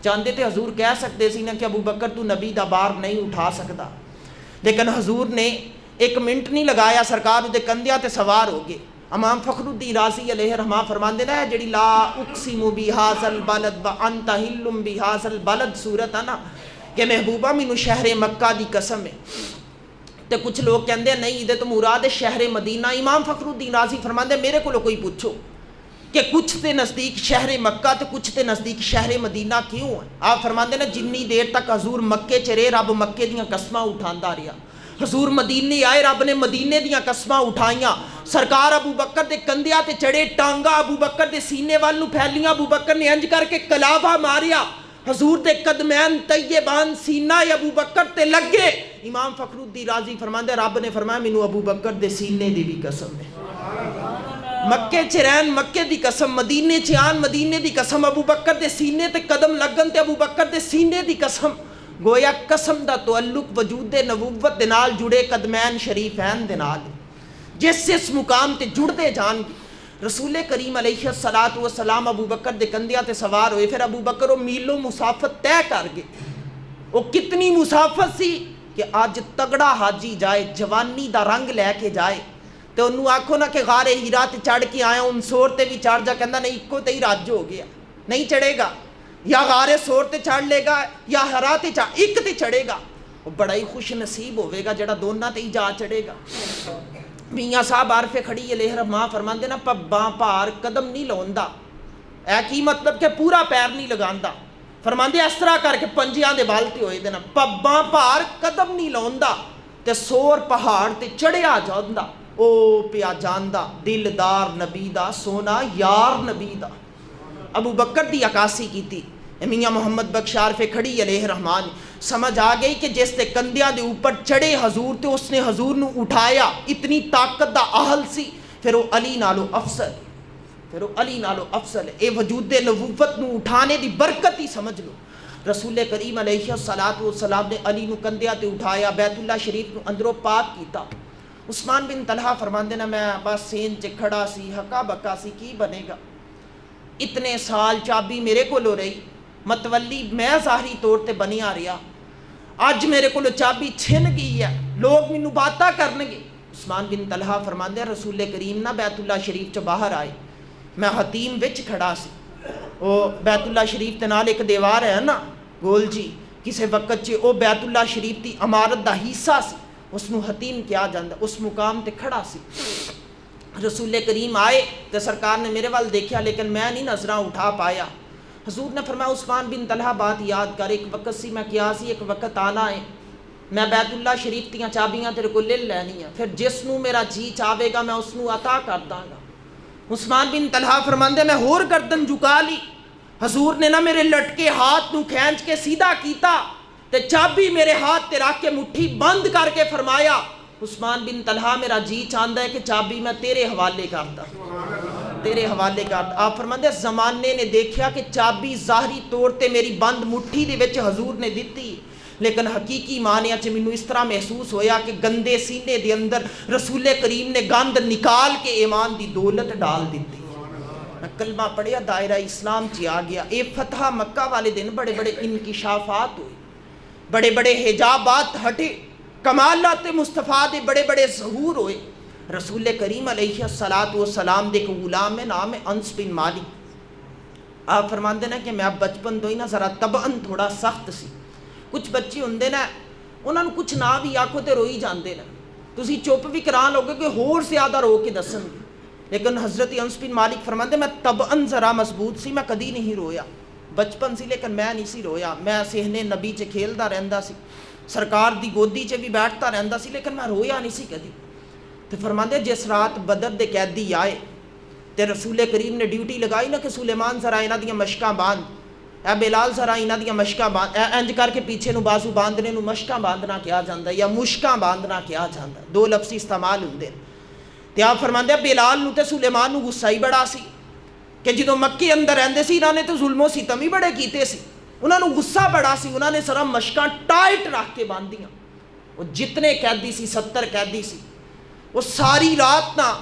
چاہتے تھے حضور کہہ سکتے سی نا کہ ابو بکر تو نبی دا بار نہیں اٹھا سکتا، لیکن حضور نے ایک منٹ نہیں لگایا، سرکار دے کندھیاں تے سوار ہو گئے۔ امام فخر الدین رازی علیہ رحمہ فرماندے نا جڑی لا اقسم بہذا البلد وانت حل بہذا البلد صورت ہے نا کہ محبوبہ مینو شہر مکہ دی قسم ہے، تے کچھ لوگ کہندے نہیں ادھے تو مراد ہے شہر مدینہ۔ امام فخر الدین رازی فرماندے میرے کو کوئی پوچھو کہ کچھ تے نزدیک شہر مکہ تے کچھ تے نزدیک شہر مدینہ کیوں ہے؟ آپ فرماندے نا جنی دیر تک حضور مکے چ رہے رب مکے دیاں قسماں اٹھاندا رہیا، حضور مدینے آئے رب نے مدینے دیاں قسماں اٹھائیاں، سرکار ابو بکر دے کندھیاں تے چڑھے، ٹانگا ابو بکر دے سینے وال نو پھیلیاں، ابو بکر نے انج کر کے کلابہ ماریا، حضور دے قدمین طیبان سینہ ابو بکر تے لگے۔ امام فخر الدین رازی فرماندے رب نے فرمایا مینوں ابو بکر دے سینے دی بھی قسم ہے، مکے چ رہن مکے دی قسم، مدینے چ آن مدینے دی قسم، ابو بکر دے سینے تے قدم لگن تے ابو بکر دے سینے دی قسم۔ گویا قسم دا تعلق وجود نبوت دے نال جڑے قدمین شریفین دے نال، جس اس مقام تے جڑتے جان گے۔ رسول کریم علیہ السلام ابو بکر دے کندھیاں تے سوار ہوئے، پھر ابو بکر وہ میلوں مسافت طے کر گئے۔ وہ کتنی مسافت سی کہ آج تگڑا حاجی جائے، جوانی دا رنگ لے کے جائے تو انہوں آکھو نا کہ غار ہیرا تے چڑھ کے آیا، ان سور تے بھی چڑھ جا، کہندا نہیں اکو تے ہی راج ہو گیا، نہیں چڑھے گا، یا غار سور تے چڑھ لے گا یا ہرا تے چڑھ، ایک تے چڑھے گا، وہ بڑا ہی خوش نصیب ہوئے گا جڑا دونوں تے ہی جا چڑھے گا۔ میاں صاحب عارف کھڑی علیہ رحمہ فرماندے نا پباں پار قدم نہیں لوندا، اے کی مطلب کہ پورا پیر نہیں لگاندا، فرماندے اس طرح کر کے پنجیاں دے بالتے ہوئے دینا، پباں پار قدم نہیں لوندا تے سور پہاڑ تے چڑھیا جاندا، او پیا جاندا دلدار نبی دا سونا یار نبی دا۔ ابو بکر دی عکاسی کیتی، میاں محمد بخش عارف کھڑی علیہ رحمان، سمجھ آ گئی کہ جس تے کندھیاں دے اوپر چڑھے حضور تے اس نے حضور نو اٹھایا، اتنی طاقت دا اہل سی، پھر وہ علی نالو افضل، پھر وہ علی نالو افضل ہے۔ اے وجود نبوت نو اٹھانے دی برکت ہی سمجھ لو۔ رسول کریم علیہ السلام نے علی نو کندھیاں تے اٹھایا، بیت اللہ شریف نو اندروں پاک کیتا۔ عثمان بن طلحہ فرماندے نا میں بس سین چ کھڑا سی، ہکا بکا سی، کی بنے گا، اتنے سال چابی میرے کو لو رہی، متولی میں ظاہری طور تے بنی آ رہا، اج میرے کو چابی چھن گئی ہے، لوگ مینوں باتاں کرنگے۔ عثمان بن طلحہ فرماندے رسول کریم نہ بیت اللہ شریف چ باہر آئے، میں حتیم وچ کھڑا سی، وہ بیت اللہ شریف تے نال ایک دیوار ہے نا گول جی، کسے وقت چ وہ بیت اللہ شریف دی عمارت دا حصہ سی، اس نو حتیم کیا جاندا، اس مقام تے کھڑا سی۔ رسول کریم آئے تو سرکار نے میرے وال دیکھا لیکن میں نہیں نظراں اٹھا پایا۔ حضور نے فرمایا عثمان بن طلحہ بات یاد کر، ایک وقت سی میں کیا سی، ایک وقت آنا ہے، میں بیت اللہ شریف تیاں چابیاں تیرے کو لے لینی ہیں، پھر جس نو میرا جی چاہے گا میں اس نو عطا کر داں گا۔ عثمان بن طلحہ فرماندے میں ہور گردن جھکا لی، حضور نے نہ میرے لٹکے ہاتھ نو کھینچ کے سیدھا کیتا تے چابی میرے ہاتھ تے رکھ کے مٹھی بند کر کے فرمایا عثمان بن طلحہ میرا جی چاہتا ہے کہ چابی میں تیرے حوالے کرتا، تیرے حوالے کرتا۔ آپ فرماندے زمانے نے دیکھا کہ چابی ظاہری طور تے میری بند مٹھی دے وچ حضور نے دیتی، لیکن حقیقی معنی چ مینوں اس طرح محسوس ہویا کہ گندے سینے دے اندر رسول کریم نے گند نکال کے ایمان دی دولت ڈال دیتی۔ میں کلمہ پڑھیا دائرہ اسلام چ آ گیا۔ اے فتح مکہ والے دن بڑے بڑے انکشافات ہوئے، بڑے بڑے حجابات ہٹے، کمالات مصطفیٰ دے بڑے بڑے ظہور ہوئے۔ رسول کریم علیہ السلام دے ایک غلام میں نام ہے انس بن مالک، آپ فرماندے نا کہ میں بچپن تو ہی نا ذرا طبعاً تھوڑا سخت سی. کچھ بچے ہوندے نا انہاں نوں کچھ نہ بھی آکھو تے روئی جاندے نا, تسی چپ بھی کرا لوگے کہ ہور زیادہ رو کے دسن گے. لیکن حضرت انس بن مالک فرماندے میں طبعاً ذرا مضبوط سی, میں کدی نہیں رویا. بچپن سی لیکن میں نہیں سی رویا. میں صحنے نبی چ کھیلدا رہندا سی, سرکار دی گودی چ بھی بیٹھتا رہندا سی, لیکن میں رویا نہیں سی کدی. تے فرماندے جس رات بدر دے قیدی آئے تے رسول کریم نے ڈیوٹی لگائی نا کہ سلیمان ذرا انہاں دیاں مشکاں باندھ, اے بلال ذرا انہاں دیاں مشکاں باندھ, انج کر کے پیچھے نو بازو باندھنے نو مشکاں باندھنا کیا جاندا یا مشکاں باندھنا کیا جاندا, دو لفظ استعمال ہوندے. تے آپ فرماندے بلال نو تے سلیمان نو غصہ ہی بڑا سی کہ جدوں مکے اندر رہندے سی انہاں نے تو ظلم و ستم ہی بڑے کیتے سی, انہاں نو غصہ بڑا سی, انہاں نے سرا مشکاں ٹائٹ رکھ کے باندھیاں. وہ جتنے قیدی سی 70 قیدی سی, وہ ساری رات نا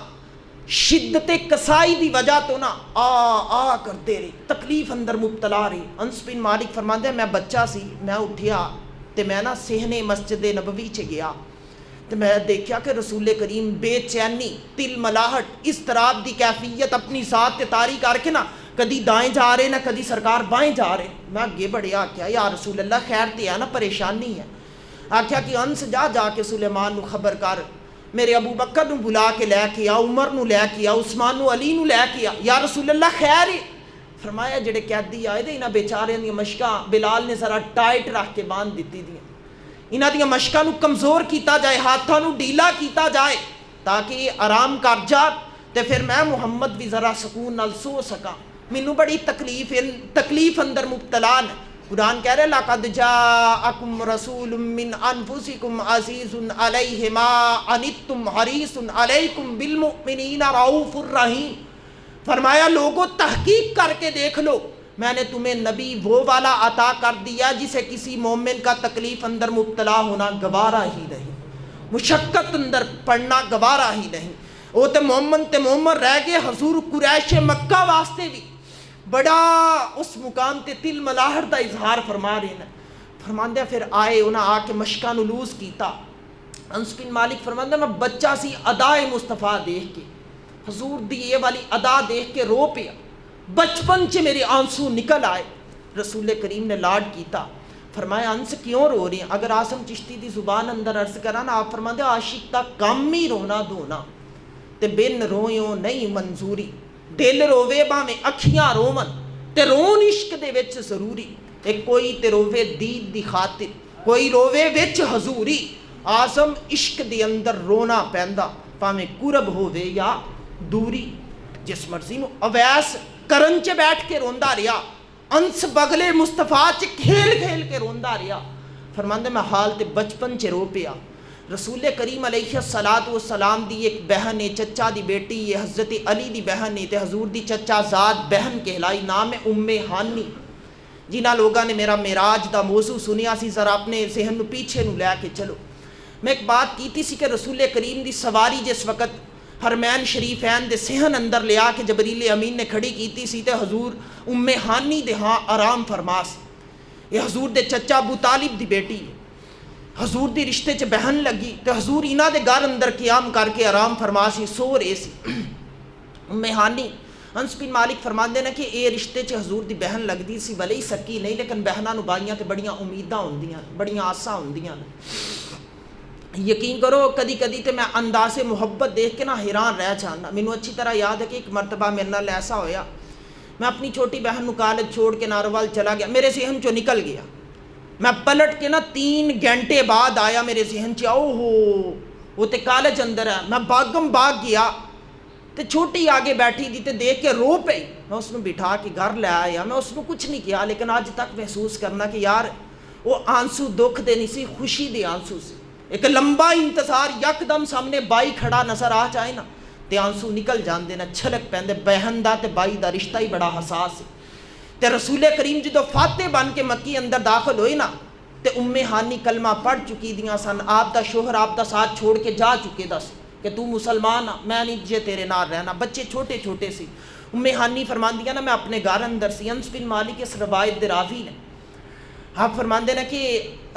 شدت کسائی دی وجہ تو نا آ کرتے رہے, تکلیف اندر مبتلا رہے. انس بن مالک فرماندے میں بچہ سی, میں اٹھیا تے میں نا صحنے مسجد نبوی چ گیا تے میں دیکھیا کہ رسول کریم بے چینی, تل ملاہٹ, اضطراب دی کیفیت اپنی ذات تے طاری کر کے نا کدی دائیں جا رہے نہ کدی سرکار بائیں جا رہے. میں اگے بڑھیا آکھیا یا رسول اللہ خیر تے ہے نا, پریشانی ہے. آکھیا کہ انس جا کے سلیمان نو خبر کر, میرے ابو بکر نو بلا کے لے کے آ, عمر نو لے کے آ, عثمان نو, علی نو لے کے آ. یا رسول اللہ خیر ہے. فرمایا جڑے قیدی آئے دے انہاں بیچاریاں دیاں مشکاں بلال نے ذرا ٹائٹ رکھ کے باندھ دتی دیاں, انہاں دیاں مشکاں نو کمزور کیتا جائے, ہاتھاں نو ڈھیلا کیتا جائے تاکہ یہ آرام کر جا تے پھر میں محمد بھی ذرا سکون نال سو سکاں. مینوں بڑی تکلیف اندر مبتلا ہے. قرآن کہہ رہے لَقَدْ جَاءَكُمْ رَسُولٌ مِّنْ أَنفُسِكُمْ عَزِيزٌ عَلَيْهِ مَا عَنِتُّمْ حَرِيصٌ عَلَيْكُمْ بِالْمُؤْمِنِينَ رَءُوفٌ رَحِيمٌ. فرمایا لوگوں تحقیق کر کے دیکھ لو, میں نے تمہیں نبی وہ والا عطا کر دیا جسے کسی مومن کا تکلیف اندر مبتلا ہونا گوارا ہی نہیں, مشقت اندر پڑنا گوارا ہی نہیں. وہ تے مومن رہ گئے. حضور قریش مکہ واسطے بھی بڑا اس مقام تے تل ملاہر دا اظہار فرما رہے ہیں. فرماندے پھر آئے, انہاں آ کے مشکاں نو لوز کیتا. انس بن مالک فرماندے میں بچہ سی, ادائے مصطفیٰ دیکھ کے, حضور دی یہ والی ادا دیکھ کے رو پیا. بچپن چ میرے آنسو نکل آئے. رسول کریم نے لاڈ کیتا, فرمایا انس کیوں رو رہی ہیں؟ اگر آسم چشتی دی زبان اندر عرض کرا نا, آپ فرماندے عاشق دا کام ہی رونا دھونا, تے بن رویوں نہیں منظوری, دل روے باویں اکھیاں روون تے رون عشق دے وچ ضروری. ایک کوئی تے روے دید دی خاطر, کوئی روے وچ حضوری. آزم عشق دے اندر رونا پیندا پاویں قرب ہووے یا دوری. جس مرضی نو اویس کرن چ بیٹھ کے روندا رہیا, انس بغلے مصطفیٰ چ کھیل کے روندا رہیا. فرماندے میں حال تے بچپن چ رو پیا. رسول کریم علیہ السلام دی ایک بہن ہے, چچا دی بیٹی ہے, حضرت علی دی بہن ہے تے حضور دی چچا زاد بہن کہلائی, نام ہے ام ہانی. جنہاں لوگاں نے میرا معراج دا موضوع سنیا سی, ذرا اپنے ذہن نو پیچھے نو لے کے چلو. میں ایک بات کیتی سی کہ رسول کریم دی سواری جس وقت حرمین شریفین دے صحن اندر لیا کے جبریل امین نے کھڑی کیتی سی تے حضور ام ہانی دے ہاں آرام فرما سی. یہ حضور دے چچا ابو طالب دی بیٹی ہے, حضور دی رشتے چ بہن لگی تے حضور انہاں دے گھر اندر قیام کر کے آرام فرما سی, سو رہے سی. ام ہانی انس بن مالک فرماندے نے کہ اے رشتے چ حضور دی بہن لگدی سی, بھلے ہی سکی نہیں لیکن بہناں نو بھائیاں تے بڑیاں امیداں ہوندیاں, بڑیاں آساں ہوندیاں. یقین کرو کدی تے میں انداز محبت دیکھ کے نا حیران رہ جانا. مینوں اچھی طرح یاد ہے کہ ایک مرتبہ میرے نال ایسا ہویا, میں اپنی چھوٹی بہن نو کالج چھوڑ کے ناروال چلا گیا, میرے ذہن چوں نکل گیا. میں پلٹ کے نا 3 گھنٹے بعد آیا میرے ذہن چ, او ہو وہ تے کالج اندر ہے. میں باغم باغ گیا تے چھوٹی آگے بیٹھی دی تے دیکھ کے رو پئی. میں اس نو بٹھا کے گھر لے آیا. میں اس نو کچھ نہیں کیا, لیکن آج تک محسوس کرنا کہ یار وہ آنسو دکھ دے نہیں سی, خوشی دے آنسو سی. ایک لمبا انتظار, یکدم سامنے بائی کھڑا نظر آ جائے نا تے آنسو نکل جاندے نا, چھلک پیندے. بہن دا تے بائی دا رشتہ ہی بڑا حساس ہے. تے رسول کریم جدو فاتح بن کے مکی اندر داخل ہوئے نا تے ام ہانی کلمہ پڑھ چکی دیاں سن. آپ دا شوہر آپ دا ساتھ چھوڑ کے جا چکے دا سی کہ تو مسلمان ہاں, میں نہیں جے تیرے نال رہنا. بچے چھوٹے سی. ام ہانی فرماندیاں نا میں اپنے گھر اندر سی. انس بن مالک اس روایت دے راوی نے, آپ فرماندے نا کہ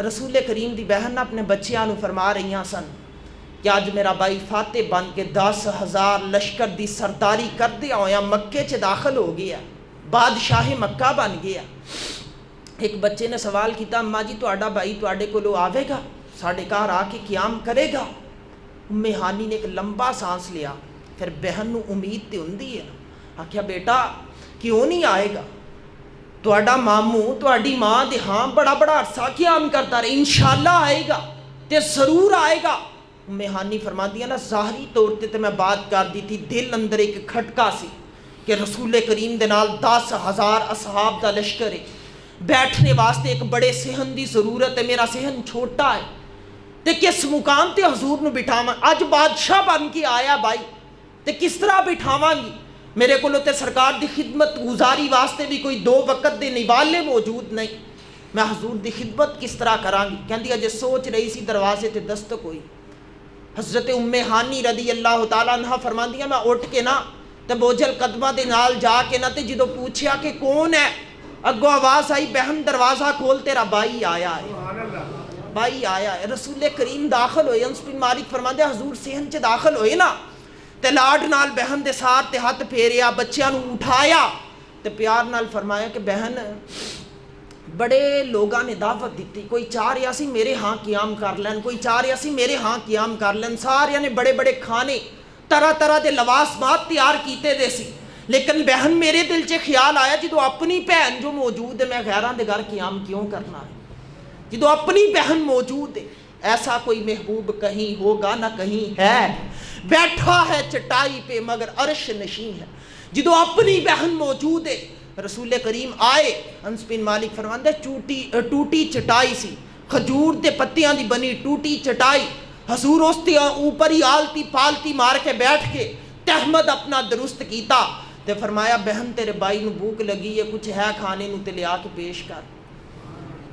رسول کریم دی بہن اپنے بچیاں نو فرما رہیاں سن کہ آج میرا بھائی فاتح بن کے 10,000 لشکر دی سرداری کردیا ہویا مکے چ داخل ہو گیا. بادشاہ مکہ بن گیا. ایک بچے نے سوال کیتا اماں جی تہاڈا بھائی تہاڈے کولوں آوے گا ساڈے گھر آ کے قیام کرے گا؟ ام ہانی نے ایک لمبا سانس لیا. پھر بہن نو امید تے ہوندی ہے نا, آکھیا بیٹا کیوں نہیں آئے گا؟ تہاڈا ماموں تہاڈی ماں دے ہاں بڑا بڑا عرصہ قیام کرتا رہے, انشاءاللہ آئے گا تے ضرور آئے گا. ام ہانی فرماندی ہے نا ظاہری طور تے میں بات کر دی تھی, دل اندر ایک کھٹکا سی کہ رسول کریم دے نال 10,000 اصحاب دا لشکر ہے, بیٹھنے واسطے ایک بڑے صحن دی ضرورت ہے, میرا صحن چھوٹا ہے تے کس مقام تے حضور نو بٹھاواں؟ اج بادشاہ بن کے آیا بھائی تے کس طرح بٹھاواں گی؟ میرے کو تے سرکار دی خدمت گزاری واسطے بھی کوئی 2 وقت دے نوالے موجود نہیں, میں حضور دی خدمت کس طرح کراں گی؟ کہندی اجے سوچ رہی سی دروازے تے دستک ہوئی. حضرت ام ہانی رضی اللہ تعالیٰ عنہ فرماندیاں میں اٹھ کے نا تے بوجھل قدمہ دے نال جا کے نا تے جدو پوچھیا کہ کون ہے, اگوں آواز آئی بہن دروازہ کھول تیرا بھائی آیا ہے, بھائی آیا ہے. رسول کریم داخل ہوئے, انس بن مالک فرماندے حضور صحن چ داخل ہوئے نا تے لاڈ نال بہن دے سار تے ہاتھ پھیریا, بچیاں نو اٹھایا تے پیار نال فرمایا کہ بہن بڑے لوگاں نے دعوت دیتی, کوئی چاہ رہا سی میرے ہاں قیام کر لین, کوئی چاہ رہا سی میرے ہاں قیام کر لین, سارے نے بڑے بڑے کھانے طرح طرح دے لوازمات تیار کیتے دے سی, لیکن بہن میرے دل چ خیال آیا جدو اپنی بہن جو موجود ہے میں غیراں دے گھر قیام کیوں کرنا ہے؟ جدو اپنی بہن موجود ہے, ایسا کوئی محبوب کہیں ہوگا نہ کہیں ہے, بیٹھا ہے چٹائی پہ مگر عرش نشین ہے. جدو اپنی بہن موجود ہے رسول کریم آئے, انس بن مالک فرماندے ٹوٹی چٹائی سی, کھجور دے پتیاں دی بنی ٹوٹی چٹائی, حضور اس تے اوپر ہی آلتی پالتی مار کے بیٹھ کے تحمد اپنا درست کیتا تے فرمایا بہن تیرے بھائی نو بھوک لگی ہے, کچھ ہے کھانے نو تے لے آ کے پیش کر,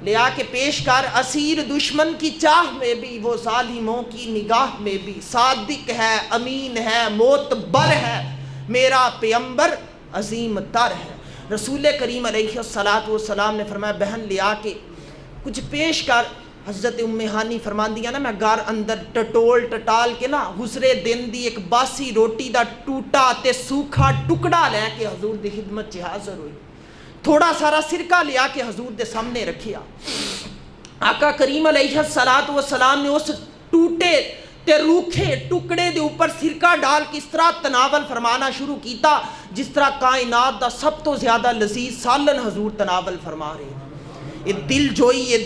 لے آ کے پیش کر. اسیر دشمن کی چاہ میں بھی وہ ظالموں کی نگاہ میں بھی, صادق ہے امین ہے معتبر ہے میرا پیغمبر عظیم تر ہے. رسول کریم علیہ السلام نے فرمایا بہن لے آ کے کچھ پیش کر. حضرت ام ہانی فرماندیاں نا میں گھر اندر ٹٹول ٹٹال کے نا گزرے دن دی ایک باسی روٹی دا ٹوٹا تے سوکھا ٹکڑا لے کے حضور دی خدمت چ حاضر ہوئی, تھوڑا سارا سرکہ لے آ کے حضور دے سامنے رکھیا. آقا کریم علیہ السلام نے اس ٹوٹے تے روکھے ٹکڑے دے اوپر سرکہ ڈال کے اس طرح تناول فرمانا شروع کیتا جس طرح کائنات دا سب تو زیادہ لذیذ سالن حضور تناول فرما رہے ہیں. یہ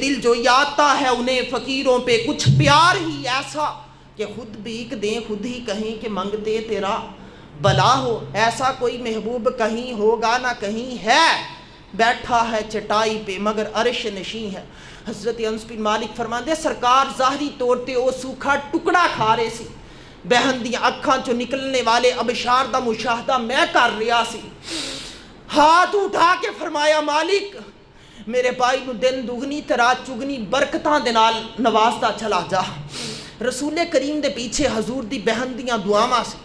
دل جوئی آتا ہے انہیں فقیروں پہ کچھ پیار ہی ایسا کہ خود بھیک دیں خود ہی کہیں کہ منگتے تیرا بلا ہو. ایسا کوئی محبوب کہیں ہوگا نہ کہیں ہے, بیٹھا ہے چٹائی پہ مگر عرش نشین ہے. حضرت انس بن مالک فرماندے سرکار ظاہری طور تے او سوکھا ٹکڑا کھا رہے سی, بہن دی اکھاں چوں نکلنے والے ابشار دا مشاہدہ میں کر رہا سی. ہاتھ اٹھا کے فرمایا مالک میرے بھائی نو دن دگنی تے رات چگنی برکتاں دے نال نوازدا چلا جا. رسول کریم دے پیچھے حضور دی بہن دیاں دعاواں سی.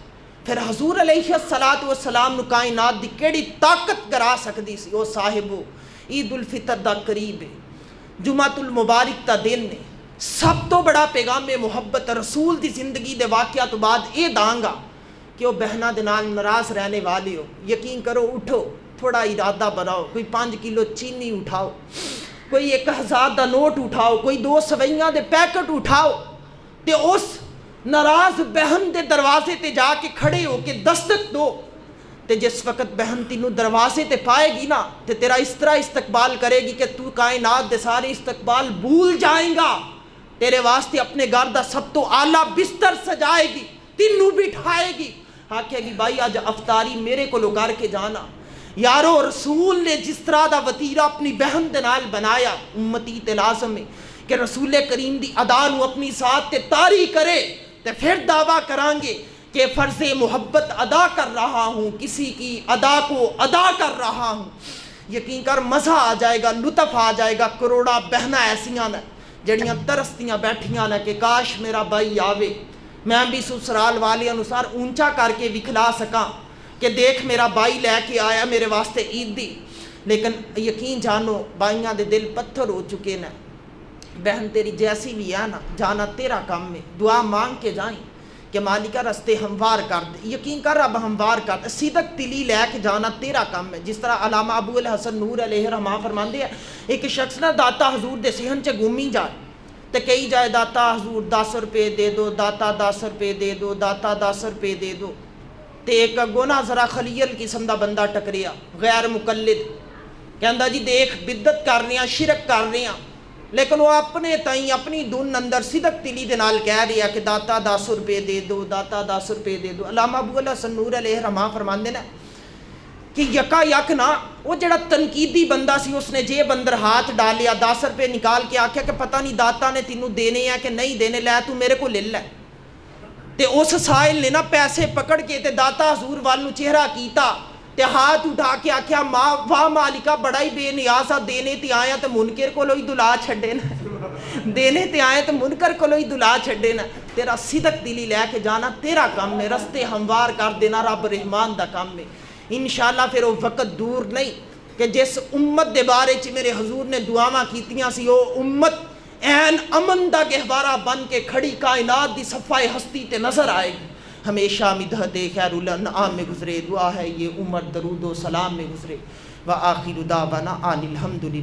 پھر حضور علیہ السلام نو کائنات دی کیڑی طاقت کرا سکدی سی. او صاحبو عید الفطر دا قریب ہے, جمعۃ المبارک دا دن ہے, سب تو بڑا پیغام محبت رسول دی زندگی دے واقعہ تو بعد اے داں گا کہ وہ بہنہ دے نال ناراض رہنے والے ہو, یقین کرو اٹھو تھوڑا ارادہ بناؤ, کوئی 5 کلو چینی اٹھاؤ, کوئی 1000 دا نوٹ اٹھاؤ, کوئی 2 سوئیاں دے پیکٹ اٹھاؤ تے اس ناراض بہن دے دروازے تے جا کے کھڑے ہو کے دستک دو تے جس وقت بہن تینوں دروازے تے پائے گی نا تے تیرا اس طرح استقبال کرے گی کہ تو کائنات دے سارے استقبال بھول جائیں گا. تیرے واسطے اپنے گھر دا سب تو اعلیٰ بستر سجائے گی, تینوں بٹھائے گی, آکھے گی بھائی آج افطاری میرے کو کر کے جانا. یارو رسول نے جس طرح دا وطیرہ اپنی بہن دے نال بنایا, امتی تے لازم ہے کہ رسول کریم دی ادا نو اپنی ساتھ تے طاری کرے تے پھر دعویٰ کران گے کہ فرض محبت ادا کر رہا ہوں, کسی کی ادا کو ادا کر رہا ہوں. یقین کر مزہ آ جائے گا, لطف آ جائے گا. کروڑا بہنہ ایسیاں نے جڑیاں ترستیاں بیٹھیاں نے کہ کاش میرا بھائی آوے, میں بھی سسرال والے انوسار اونچا کر کے وکھلا سکاں کہ دیکھ میرا بھائی لے کے آیا میرے واسطے عید دی. لیکن یقین جانو بھائیاں دے دل پتھر ہو چکے نا. بہن تیری جیسی بھی ہے نا, جانا تیرا کام میں, دعا مانگ کے جائیں کہ مالکہ رستے ہموار کر دے، یقین کر رب ہموار کر دے، صدق دلی لے کے جانا تیرا کام ہے. جس طرح علامہ ابو الحسن نور علیہ رحمہ فرماندے ہیں ایک شخص نہ داتا حضور دے صحن چ گھومی جائے تے کئی جائے داتا حضور 10 روپے دے دو، داتا 10 روپے دے دو، داتا 10 روپے دے دو. تے ایک اگوں نہ ذرا خلیل قسم دا بندہ ٹکریا غیر مقلد، کہندا جی دیکھ بدعت کر رہے ہیں، شرک کر رہے ہیں، لیکن وہ اپنے تائیں اپنی دھن اندر صدق دلی دے نال کہہ رہا کہ داتا 10 روپے دے دو، داتا 10 روپے دے دو. علامہ ابو الحسن نور علیہ رحمہ فرماندے نے کہ یکا یک نا وہ جڑا تنقیدی بندہ سی اس نے جیب اندر ہاتھ ڈالیا، 10 روپے نکال کے آکھیا کہ پتہ نہیں داتا نے تینوں دینے ہیں کہ نہیں دینے، لے تو میرے کو لے لے. تے اس سائل نے نا پیسے پکڑ کے تے داتا حضور والوں چہرہ کیتا تے ہاتھ اٹھا کے آکھیا واہ مالکہ بڑا ہی بے نیازا، دینے تے آیا تے منکر کو لوئی دلا چھڑے نا، دینے تے آیا تے منکر کو لوئی دلا چھڑے نا. تیرا صدق دلی لے کے جانا تیرا کام ہے، رستے ہموار کر دینا رب رحمان دا کام ہے. انشاءاللہ پھر وہ وقت دور نہیں کہ جس امت دے بارے چ میرے حضور نے دعاواں کیتیاں سی وہ امت این امن دا گہوارہ بن کے کھڑی کائنات دی صفائے ہستی تے نظر آئے گی. ہمیشہ مدحت خیر الانعام میں گزرے، دعا ہے یہ عمر درود و سلام میں گزرے. وآخر دعوانا ان الحمدللہ.